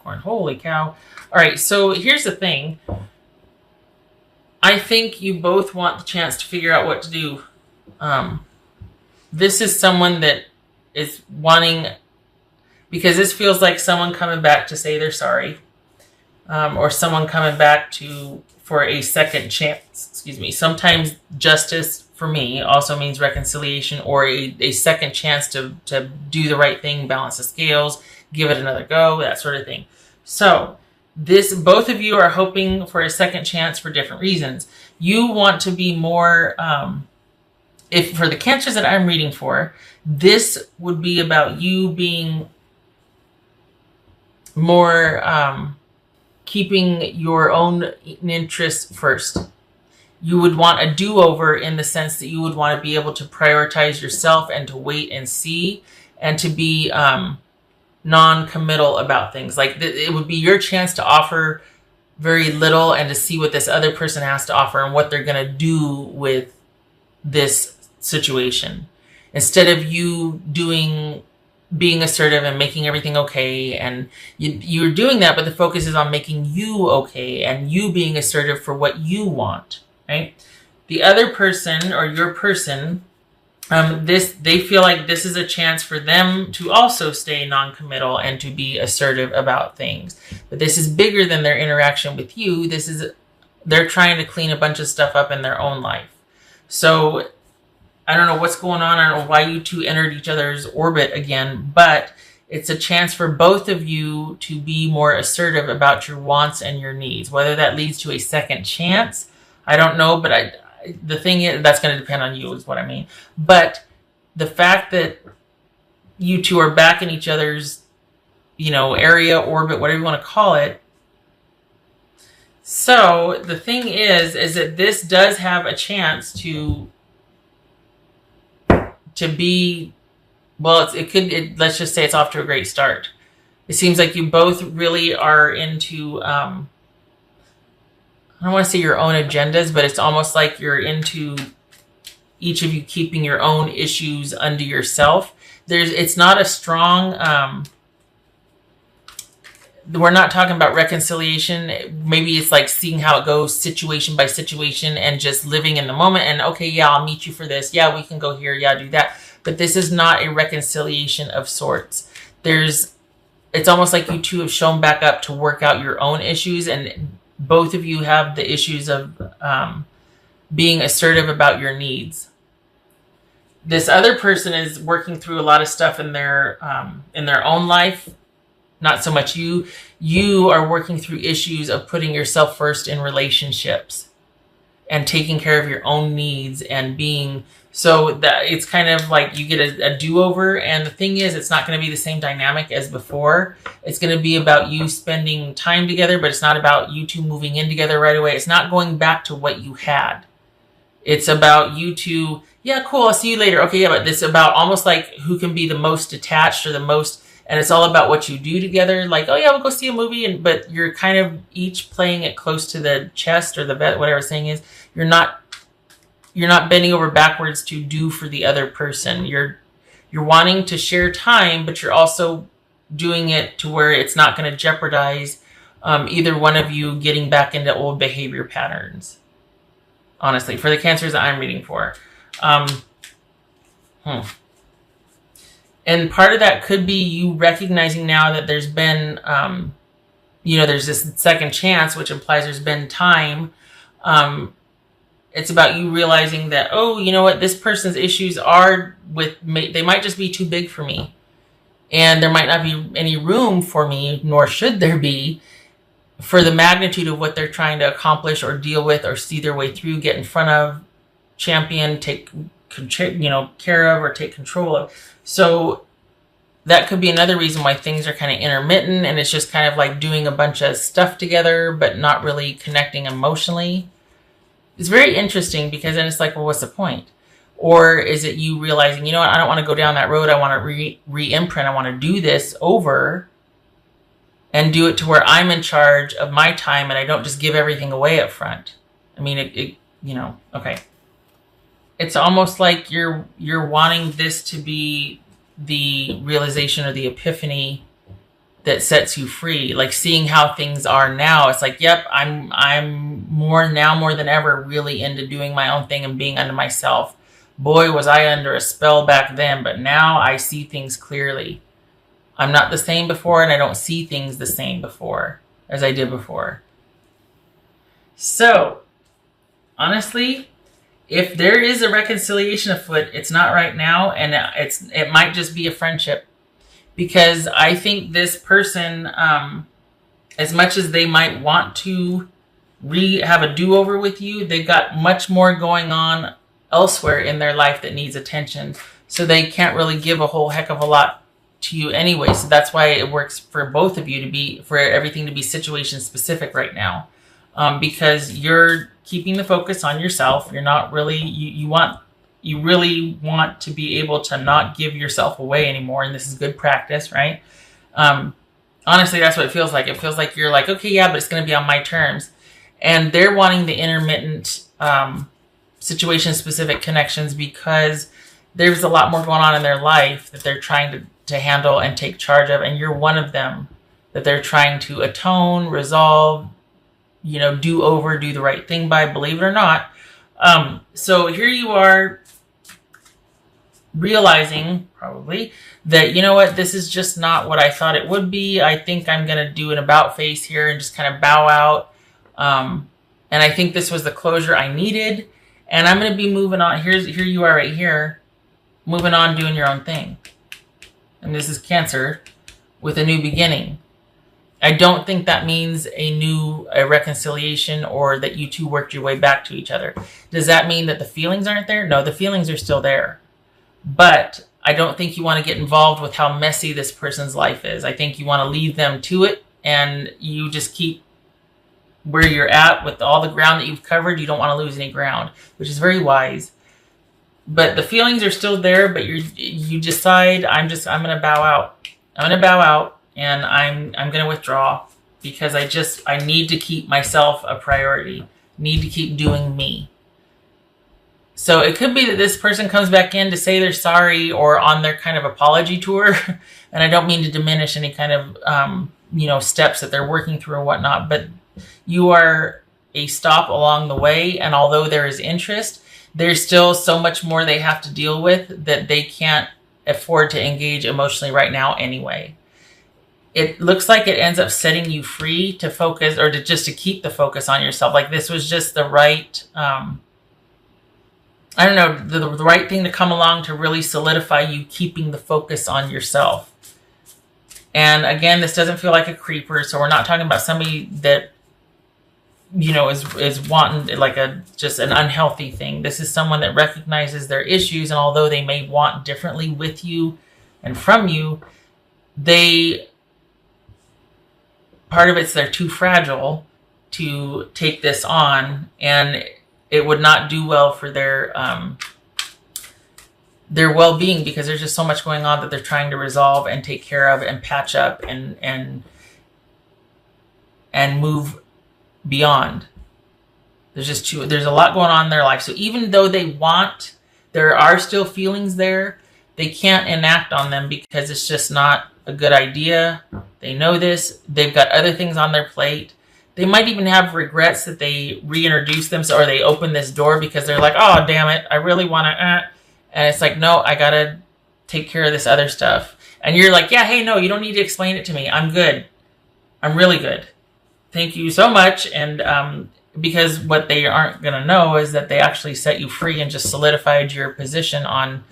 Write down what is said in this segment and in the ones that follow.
Capricorn. Holy cow. All right, so here's the thing. I think you both want the chance to figure out what to do. This is someone that is wanting, because this feels like someone coming back to say they're sorry, or someone coming back for a second chance. Excuse me. Sometimes justice for me also means reconciliation, or a second chance to do the right thing, balance the scales, give it another go, that sort of thing. So both of you are hoping for a second chance for different reasons. You want to be more, if for the Cancers that I'm reading for, this would be about you being more, keeping your own interests first. You would want a do-over in the sense that you would want to be able to prioritize yourself and to wait and see, and to be non-committal about things. Like it would be your chance to offer very little and to see what this other person has to offer and what they're going to do with this situation. Instead of you being assertive and making everything okay, and you're doing that, but the focus is on making you okay and you being assertive for what you want, right? The other person, or your person, they feel like this is a chance for them to also stay non-committal and to be assertive about things. But this is bigger than their interaction with you. They're trying to clean a bunch of stuff up in their own life. So I don't know what's going on. I don't know why you two entered each other's orbit again, but it's a chance for both of you to be more assertive about your wants and your needs. Whether that leads to a second chance, I don't know, but the thing is, that's going to depend on you, is what I mean. But the fact that you two are back in each other's, area, orbit, whatever you want to call it. So the thing is that this does have a chance to be, well, let's just say it's off to a great start. It seems like you both really are into, I don't want to say your own agendas, but it's almost like you're into each of you keeping your own issues unto yourself. It's not a strong, we're not talking about reconciliation. Maybe it's like seeing how it goes situation by situation and just living in the moment and, okay, yeah, I'll meet you for this. Yeah, we can go here. Yeah, do that. But this is not a reconciliation of sorts. It's almost like you two have shown back up to work out your own issues, and both of you have the issues of being assertive about your needs. This other person is working through a lot of stuff in their own life. Not so much you. You are working through issues of putting yourself first in relationships and taking care of your own needs and being, so that it's kind of like you get a do-over. And the thing is, it's not going to be the same dynamic as before. It's going to be about you spending time together, but it's not about you two moving in together right away. It's not going back to what you had. It's about you two, yeah, cool, I'll see you later. Okay, yeah, but it's about almost like who can be the most attached or the most, and it's all about what you do together. Like, oh yeah, we'll go see a movie, but you're kind of each playing it close to the chest or the vet, whatever the saying is. You're not bending over backwards to do for the other person. You're wanting to share time, but you're also doing it to where it's not going to jeopardize either one of you getting back into old behavior patterns. Honestly, for the Cancers that I'm reading for. And part of that could be you recognizing now that there's been, there's this second chance, which implies there's been time. It's about you realizing that, oh, you know what, this person's issues they might just be too big for me. And there might not be any room for me, nor should there be, for the magnitude of what they're trying to accomplish or deal with or see their way through, get in front of, champion, take care of, or take control of. So that could be another reason why things are kind of intermittent, and it's just kind of like doing a bunch of stuff together, but not really connecting emotionally. It's very interesting, because then it's like, well, what's the point? Or is it you realizing, you know what, I don't want to go down that road. I want to re-imprint. I want to do this over and do it to where I'm in charge of my time and I don't just give everything away up front. I mean, okay. It's almost like you're wanting this to be the realization or the epiphany that sets you free. Like seeing how things are now, it's like, yep, I'm more than ever really into doing my own thing and being unto myself. Boy, was I under a spell back then, but now I see things clearly. I'm not the same before, and I don't see things the same before as I did before. So, honestly, if there is a reconciliation afoot, it's not right now, and it might just be a friendship. Because I think this person, as much as they might want to have a do-over with you, they've got much more going on elsewhere in their life that needs attention. So they can't really give a whole heck of a lot to you anyway. So that's why it works for both of you for everything to be situation specific right now. Because you're keeping the focus on yourself. You're not really, you really want to be able to not give yourself away anymore. And this is good practice, right? Honestly, that's what it feels like. It feels like you're like, okay, yeah, but it's going to be on my terms. And they're wanting the intermittent situation-specific connections because there's a lot more going on in their life that they're trying to handle and take charge of. And you're one of them that they're trying to atone, resolve, do over, do the right thing by, believe it or not. So here you are, realizing probably that, you know what, this is just not what I thought it would be. I think I'm going to do an about face here and just kind of bow out. And I think this was the closure I needed. And I'm going to be moving on. Here you are right here, moving on, doing your own thing. And this is Cancer with a new beginning. I don't think that means a reconciliation or that you two worked your way back to each other. Does that mean that the feelings aren't there? No, the feelings are still there. But I don't think you want to get involved with how messy this person's life is. I think you want to leave them to it, and you just keep where you're at with all the ground that you've covered. You don't want to lose any ground, which is very wise. But the feelings are still there, but you decide, I'm going to bow out. I'm going to bow out, and I'm going to withdraw because I need to keep myself a priority. Need to keep doing me. So it could be that this person comes back in to say they're sorry or on their kind of apology tour. And I don't mean to diminish any kind of, steps that they're working through or whatnot, but you are a stop along the way. And although there is interest, there's still so much more they have to deal with that they can't afford to engage emotionally right now anyway. It looks like it ends up setting you free to focus or to keep the focus on yourself. Like this was just the right, the right thing to come along to really solidify you keeping the focus on yourself. And again, this doesn't feel like a creeper. So we're not talking about somebody that, is wanting like just an unhealthy thing. This is someone that recognizes their issues. And although they may want differently with you and from you, part of it's they're too fragile to take this on, and it would not do well for their well-being because there's just so much going on that they're trying to resolve and take care of and patch up and move beyond. There's a lot going on in their life. So even though there are still feelings there, they can't enact on them because it's just not a good idea. They know this. They've got other things on their plate. They might even have regrets that they reintroduced them or they opened this door because they're like, oh, damn it, I really want to. And it's like, no, I got to take care of this other stuff. And you're like, yeah, hey, no, you don't need to explain it to me. I'm good. I'm really good. Thank you so much. And because what they aren't going to know is that they actually set you free and just solidified your position on,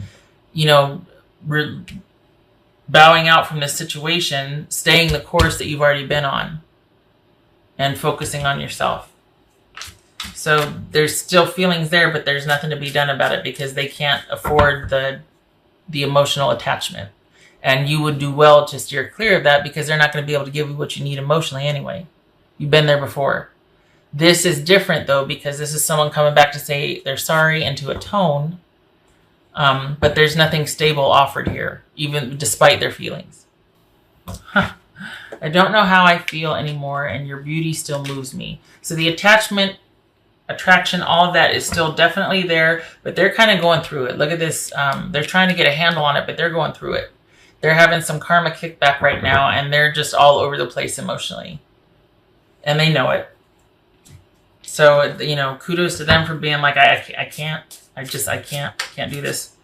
bowing out from this situation, staying the course that you've already been on, and focusing on yourself. So there's still feelings there, but there's nothing to be done about it because they can't afford the emotional attachment. And you would do well to steer clear of that because they're not going to be able to give you what you need emotionally anyway. You've been there before. This is different though because this is someone coming back to say they're sorry and to atone. But there's nothing stable offered here, even despite their feelings. I don't know how I feel anymore, and your beauty still moves me. So the attachment, attraction, all of that is still definitely there, but they're kind of going through it. Look at this. They're trying to get a handle on it, but they're going through it. They're having some karma kickback right now, and they're just all over the place emotionally. And they know it. So, kudos to them for being like, I can't do this.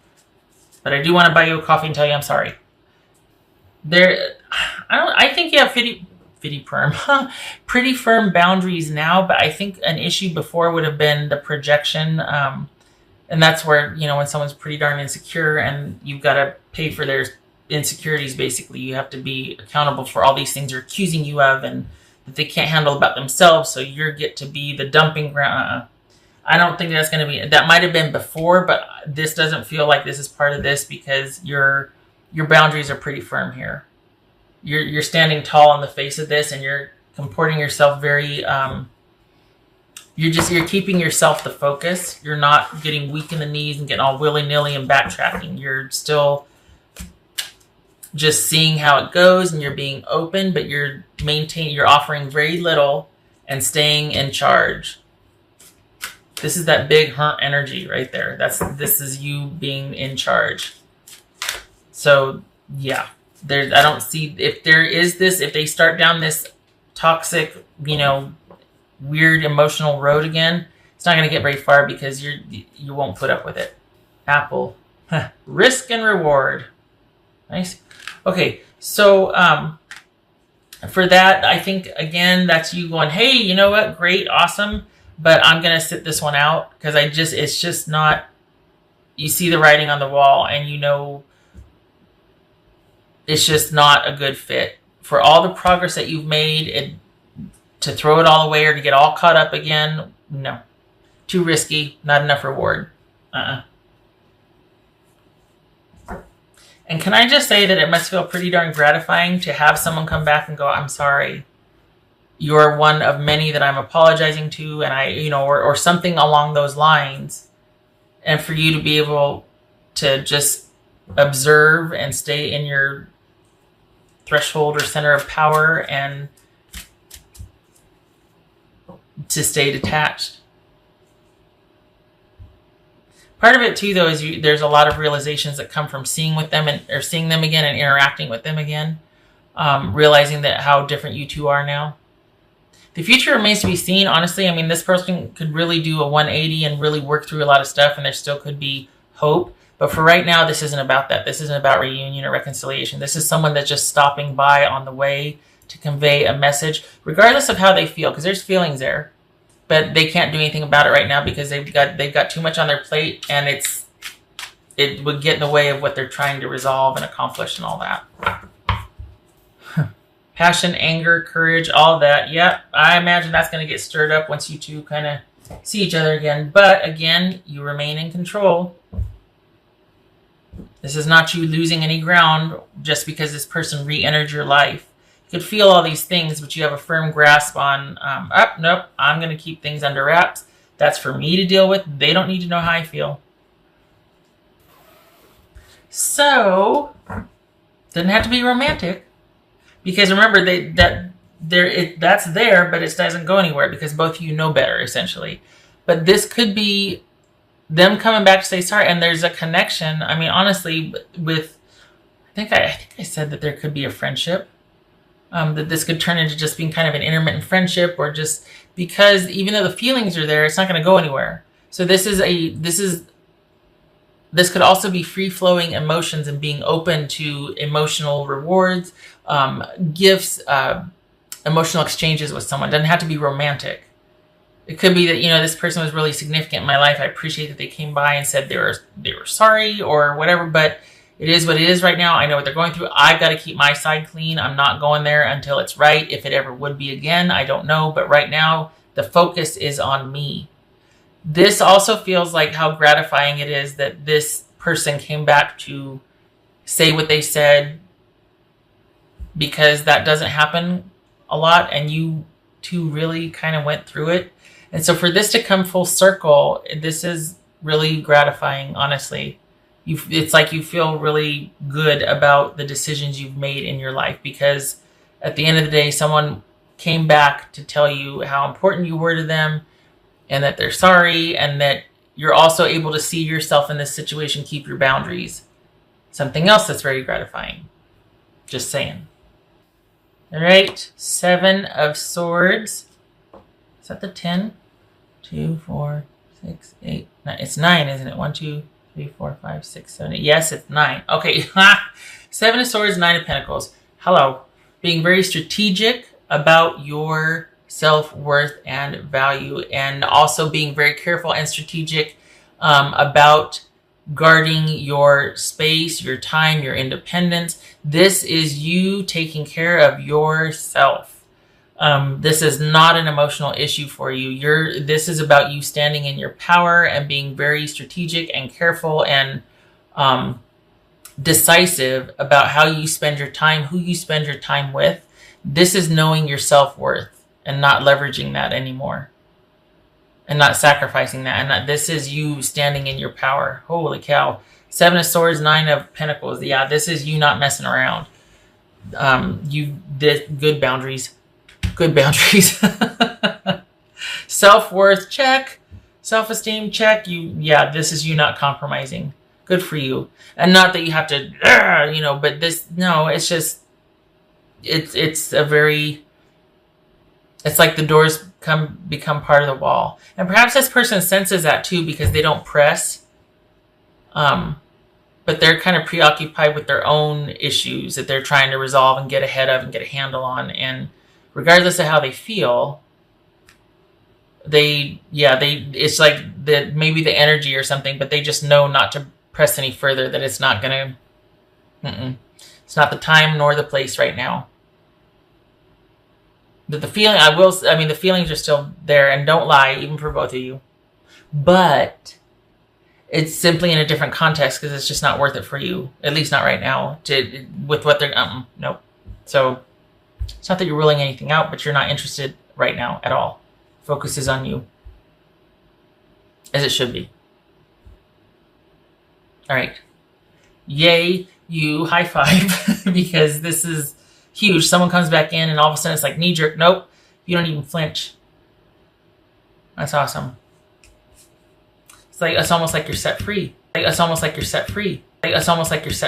But I do want to buy you a coffee and tell you I'm sorry. I think you have pretty firm boundaries now, but I think an issue before would have been the projection. And that's where, when someone's pretty darn insecure and you've got to pay for their insecurities, basically, you have to be accountable for all these things they're accusing you of and that they can't handle about themselves. So you get to be the dumping ground. I don't think that's going to be, that might have been before, but this doesn't feel like this is part of this because your boundaries are pretty firm here. You're standing tall in the face of this and you're comporting yourself very, you're keeping yourself the focus. You're not getting weak in the knees and getting all willy-nilly and backtracking. You're still just seeing how it goes and you're being open, but you're offering very little and staying in charge. This is that big hunt energy right there. This is you being in charge. So yeah, I don't see if they start down this toxic, weird emotional road again, it's not going to get very far because you won't put up with it. Apple. Risk and reward. Nice. Okay, so for that, I think, again, that's you going, hey, you know what? Great, awesome, but I'm going to sit this one out because it's just not, you see the writing on the wall and it's just not a good fit. For all the progress that you've made, to throw it all away or to get all caught up again, no. Too risky, not enough reward. And can I just say that it must feel pretty darn gratifying to have someone come back and go, I'm sorry. You're one of many that I'm apologizing to, and or something along those lines. And for you to be able to just observe and stay in your threshold or center of power and to stay detached. Part of it too, though, is there's a lot of realizations that come from seeing them again and interacting with them again, realizing that how different you two are now. The future remains to be seen. Honestly, I mean, this person could really do a 180 and really work through a lot of stuff, and there still could be hope. But for right now, this isn't about that. This isn't about reunion or reconciliation. This is someone that's just stopping by on the way to convey a message, regardless of how they feel, because there's feelings there. But they can't do anything about it right now because they've got too much on their plate, and it would get in the way of what they're trying to resolve and accomplish and all that. Passion, anger, courage, all of that. Yep, I imagine that's going to get stirred up once you two kind of see each other again. But again, you remain in control. This is not you losing any ground just because this person re-entered your life. You could feel all these things, but you have a firm grasp on, nope, I'm going to keep things under wraps. That's for me to deal with. They don't need to know how I feel. So, doesn't have to be romantic. Because remember, that's there, but it doesn't go anywhere because both of you know better, essentially. But this could be them coming back to say sorry, and there's a connection. I mean, honestly, with I think I said that there could be a friendship. That this could turn into just being kind of an intermittent friendship, or just because even though the feelings are there, it's not going to go anywhere. So this could also be free-flowing emotions and being open to emotional rewards, gifts, emotional exchanges with someone. It doesn't have to be romantic. It could be that, this person was really significant in my life. I appreciate that they came by and said they were sorry or whatever, but it is what it is right now. I know what they're going through. I've got to keep my side clean. I'm not going there until it's right. If it ever would be again, I don't know. But right now, the focus is on me. This also feels like how gratifying it is that this person came back to say what they said, because that doesn't happen a lot, and you two really kind of went through it. And so for this to come full circle, this is really gratifying, honestly. It's like you feel really good about the decisions you've made in your life, because at the end of the day, someone came back to tell you how important you were to them and that they're sorry, and that you're also able to see yourself in this situation, keep your boundaries. Something else that's very gratifying. Just saying. All right, 7 of Swords. Is that the 10? 2, 4, 6, 8, 9. It's 9, isn't it? 1, 2, 3, 4, 5, 6, 7, 8. Yes, it's 9. Okay. 7 of Swords, 9 of Pentacles. Hello. Being very strategic about your self-worth and value, and also being very careful and strategic about guarding your space, your time, your independence. This is you taking care of yourself. This is not an emotional issue for you. This is about you standing in your power and being very strategic and careful and decisive about how you spend your time, who you spend your time with. This is knowing your self-worth and not leveraging that anymore and not sacrificing that. And this is you standing in your power. Holy cow. 7 of Swords, 9 of Pentacles. Yeah, this is you not messing around. You did good boundaries. Good boundaries. Self-worth, check. Self-esteem, check. This is you not compromising. Good for you. And not that you have to, but it's just, it's like the doors become part of the wall. And perhaps this person senses that too, because they don't press. But they're kind of preoccupied with their own issues that they're trying to resolve and get ahead of and get a handle on. And regardless of how they feel, it's like maybe the energy or something, but they just know not to press any further, that it's not going to, it's not the time nor the place right now. But the feelings are still there, and don't lie, even for both of you. But it's simply in a different context, because it's just not worth it for you, at least not right now, with what they're, nope. So it's not that you're ruling anything out, but you're not interested right now at all. Focus is on you, as it should be. All right. Yay, you, high five, because this is huge. Someone comes back in and all of a sudden it's like knee jerk. Nope. You don't even flinch. That's awesome. It's almost like you're set free. It's almost like you're set free. It's almost like you're set